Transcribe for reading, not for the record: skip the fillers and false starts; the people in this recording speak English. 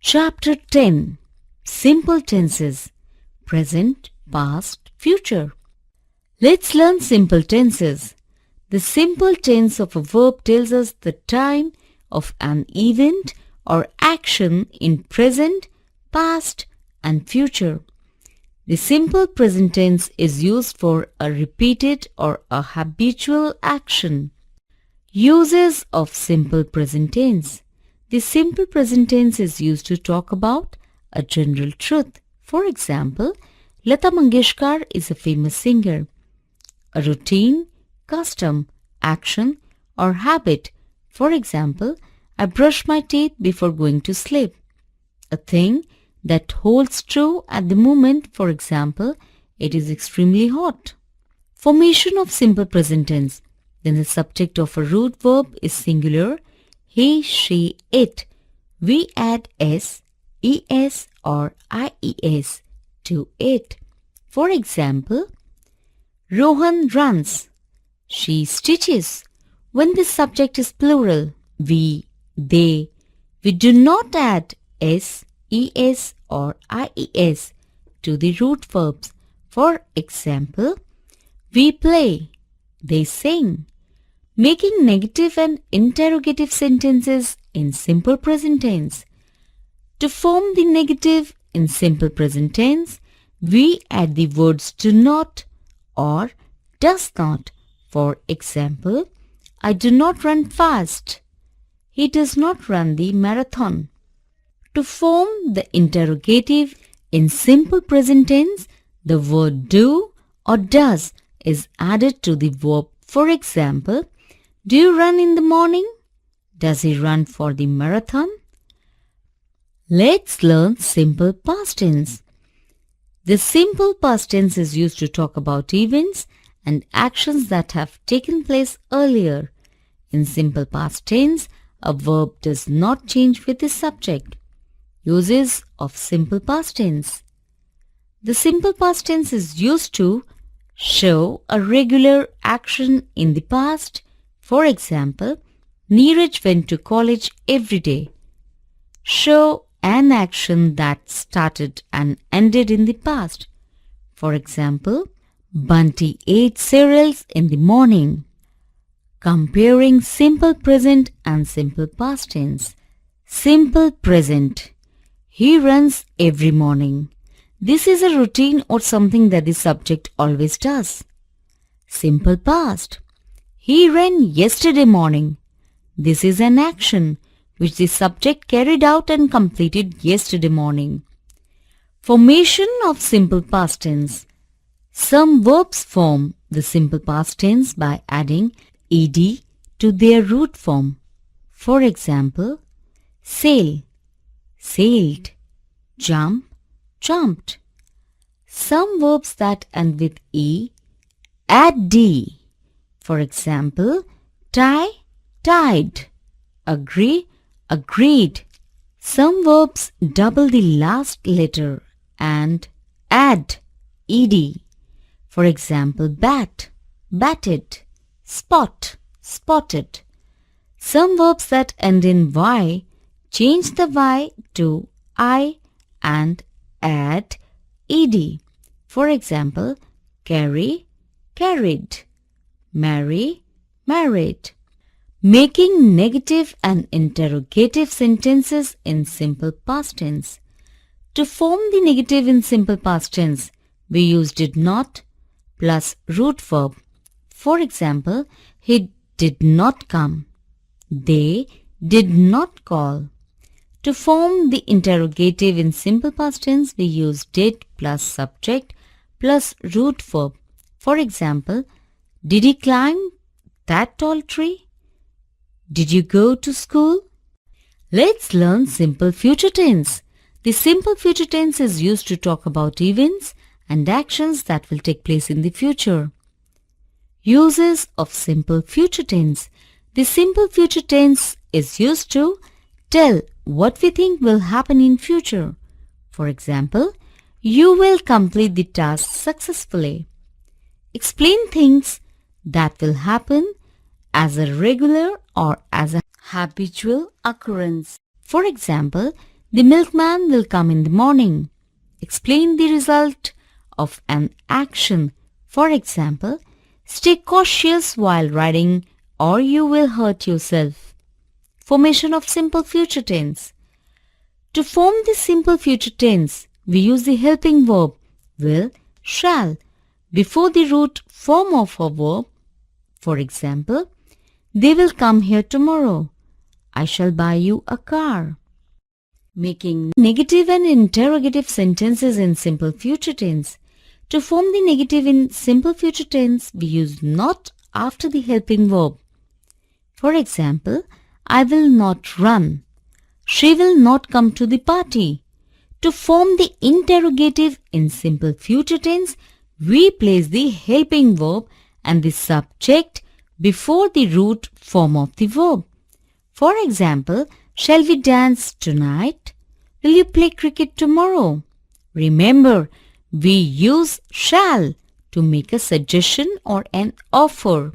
Chapter 10. Simple Tenses: Present, Past, Future. Let's learn simple tenses. The simple tense of a verb tells us the time of an event or action in present, past, and future. The simple present tense is used for a repeated or a habitual action. Uses of simple present tense. The simple present tense is used to talk about a general truth. For example, Lata Mangeshkar is a famous singer. A routine, custom, action, or habit. For example, I brush my teeth before going to sleep. A thing that holds true at the moment. For example, it is extremely hot. Formation of simple present tense. Then the subject of a root verb is singular. He, she, it. We add s, es or ies to it. For example, Rohan runs. She stitches. When the subject is plural, we, they, we do not add s, es or ies to the root verbs. For example, we play, they sing. Making negative and interrogative sentences in simple present tense. To form the negative in simple present tense, we add the words do not or does not. For example, I do not run fast. He does not run the marathon. To form the interrogative in simple present tense, the word do or does is added to the verb. For example, do you run in the morning? Does he run for the marathon? Let's learn simple past tense. The simple past tense is used to talk about events and actions that have taken place earlier. In simple past tense, a verb does not change with the subject. Uses of simple past tense. The simple past tense is used to show a regular action in the past. For example, Neeraj went to college every day. Show an action that started and ended in the past. For example, Bunty ate cereals in the morning. Comparing simple present and simple past tense. Simple present. He runs every morning. This is a routine or something that the subject always does. Simple past. He ran yesterday morning. This is an action which the subject carried out and completed yesterday morning. Formation of simple past tense. Some verbs form the simple past tense by adding ed to their root form. For example, sail, sailed, jump, jumped. Some verbs that end with e add d. For example, tie, tied, agree, agreed. Some verbs double the last letter and add ed. For example, bat, batted, spot, spotted. Some verbs that end in y change the y to I and add ed. For example, carry, carried, marry, married. Making negative and interrogative sentences in simple past tense. To form the negative in simple past tense, we use did not plus root verb. For example, he did not come. They did not call. To form the interrogative in simple past tense, we use did plus subject plus root verb. For example, did he climb that tall tree? Did you go to school? Let's learn simple future tense. The simple future tense is used to talk about events and actions that will take place in the future. Uses of simple future tense. The simple future tense is used to tell what we think will happen in future. For example, you will complete the task successfully. Explain things that will happen as a regular or as a habitual occurrence. For example, The milkman will come in the morning. Explain the result of an action. For example, stay cautious while riding or you will hurt yourself. Formation of simple future tense. To form the simple future tense, we use the helping verb will, shall before the root form of a verb. For example, they will come here tomorrow. I shall buy you a car. Making negative and interrogative sentences in simple future tense. To form the negative in simple future tense, we use not after the helping verb. For example, I will not run. She will not come to the party. To form the interrogative in simple future tense, we place the helping verb and the subject before the root form of the verb. For example, shall we dance tonight? Will you play cricket tomorrow? Remember, we use shall to make a suggestion or an offer.